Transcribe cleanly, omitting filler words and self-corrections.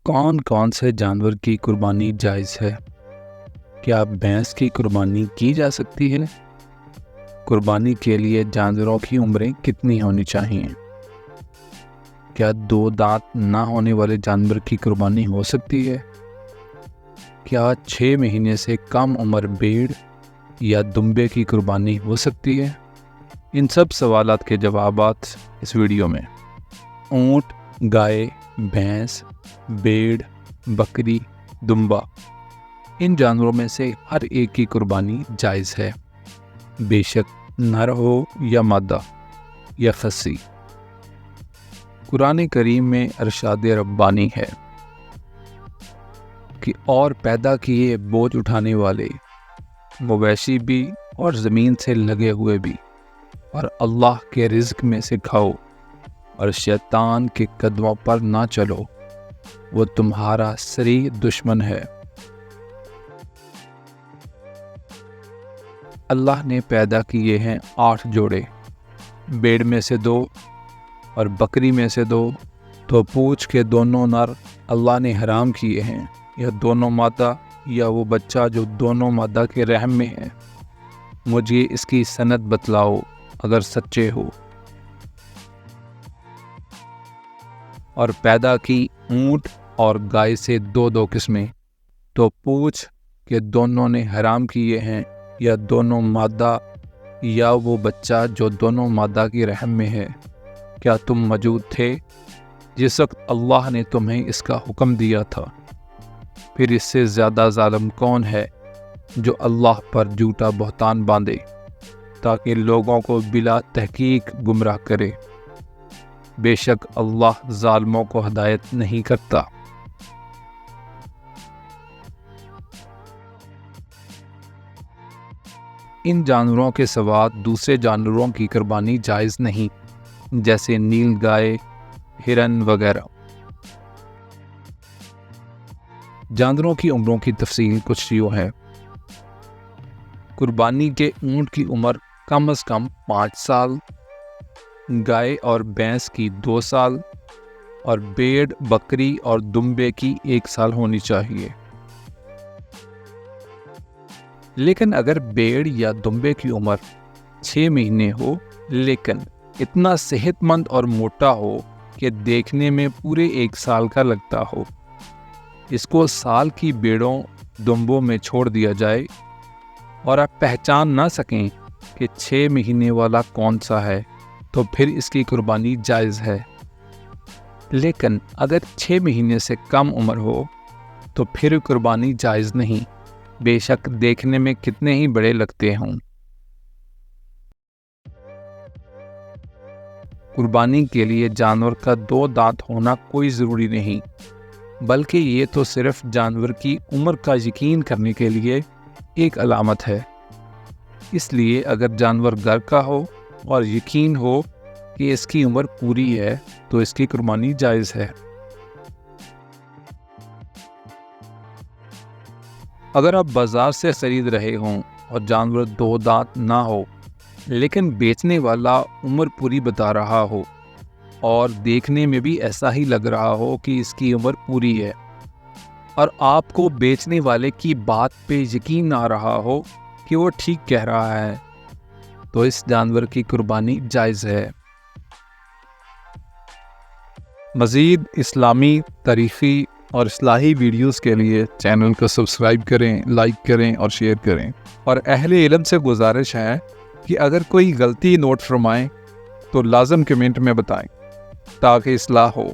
कौन कौन से जानवर की कुर्बानी जायज़ है? क्या भैंस की कुर्बानी की जा सकती है? कुर्बानी के लिए जानवरों की उम्रें कितनी होनी चाहिए? क्या दो दांत ना होने वाले जानवर की कुर्बानी हो सकती है? क्या 6 महीने से कम उम्र भेड़ या दुम्बे की कुर्बानी हो सकती है? इन सब सवालात के जवाबात इस वीडियो में। ऊँट, गाय, भैंस, भेड़, बकरी, दुम्बा, इन जानवरों में से हर एक की कुर्बानी जायज़ है, बेशक नर हो या मादा या खस्सी। कुरान करीम में इरशाद रब्बानी है कि और पैदा किए बोझ उठाने वाले, मवेशी भी और ज़मीन से लगे हुए भी, और अल्लाह के रिज़्क में से खाओ और शैतान के कदमों पर ना चलो, वो तुम्हारा सरी दुश्मन है। अल्लाह ने पैदा किए हैं 8 जोड़े, भेड़ में से 2 और बकरी में से 2, तो पूछ के दोनों नर अल्लाह ने हराम किए हैं, या दोनों मादा या वो बच्चा जो दोनों मादा के रहम में है। मुझे इसकी सनद बतलाओ अगर सच्चे हो। और पैदा की ऊँट और गाय से 2-2 किस्में, तो पूछ के दोनों ने हराम किए हैं, या दोनों मादा या वो बच्चा जो दोनों मादा की रहम में है। क्या तुम मौजूद थे जिस वक्त अल्लाह ने तुम्हें इसका हुक्म दिया था? फिर इससे ज़्यादा ज़ालिम कौन है जो अल्लाह पर झूठा बहतान बांधे ताकि लोगों को बिला तहकीक गुमराह करे। बेशक अल्लाह ज़ालिमों को हिदायत नहीं करता। इन जानवरों के सिवा दूसरे जानवरों की कुर्बानी जायज़ नहीं, जैसे नील गाय, हिरन वगैरह। जानवरों की उम्रों की तफसील कुछ यूँ है। कुर्बानी के ऊँट की उम्र कम से कम 5 साल, गाय और भैंस की 2 साल, और भेड़, बकरी और दुम्बे की 1 साल होनी चाहिए। लेकिन अगर भेड़ या दुम्बे की उम्र 6 महीने हो, लेकिन इतना सेहतमंद और मोटा हो कि देखने में पूरे 1 साल का लगता हो, इसको साल की भेड़ों दुम्बों में छोड़ दिया जाए और आप पहचान ना सकें कि 6 महीने वाला कौन सा है, तो फिर इसकी कुर्बानी जायज़ है। लेकिन अगर 6 महीने से कम उम्र हो तो फिर कुर्बानी जायज़ नहीं, बेशक देखने में कितने ही बड़े लगते हों। कुर्बानी के लिए जानवर का 2 दांत होना कोई ज़रूरी नहीं, बल्कि ये तो सिर्फ जानवर की उम्र का यकीन करने के लिए एक अलामत है। इसलिए अगर जानवर घर का हो और यकीन हो कि इसकी उम्र पूरी है, तो इसकी कुर्बानी जायज़ है। अगर आप बाज़ार से ख़रीद रहे हों और जानवर 2 दांत ना हो, लेकिन बेचने वाला उम्र पूरी बता रहा हो और देखने में भी ऐसा ही लग रहा हो कि इसकी उम्र पूरी है, और आपको बेचने वाले की बात पे यकीन आ रहा हो कि वो ठीक कह रहा है, तो इस जानवर की कुर्बानी जायज़ है। मज़ीद इस्लामी, तारीख़ी और इस्लाही वीडियोस के लिए चैनल को सब्सक्राइब करें, लाइक करें और शेयर करें। और अहले इल्म से गुजारिश है कि अगर कोई गलती नोट फरमाएं तो लाजम कमेंट में बताएं ताकि इस्लाह हो।